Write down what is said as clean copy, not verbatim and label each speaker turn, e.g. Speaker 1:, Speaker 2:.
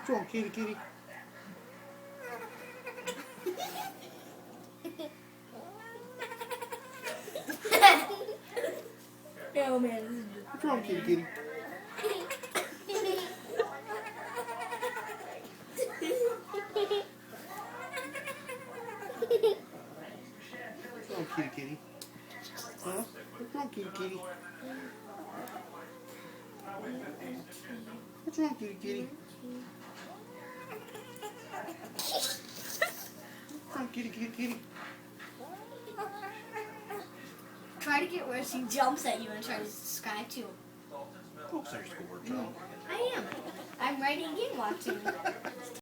Speaker 1: What's wrong, kitty, kitty?
Speaker 2: Oh man.
Speaker 1: What's wrong, kitty, kitty? What's wrong, kitty, kitty? Huh? What's wrong, kitty, kitty? What's wrong, kitty, kitty? What's wrong, kitty, kitty, kitty?
Speaker 2: Try to get where she jumps at you and try to subscribe to him.
Speaker 1: Don't say schoolwork, child.
Speaker 2: I am. I'm writing game watching.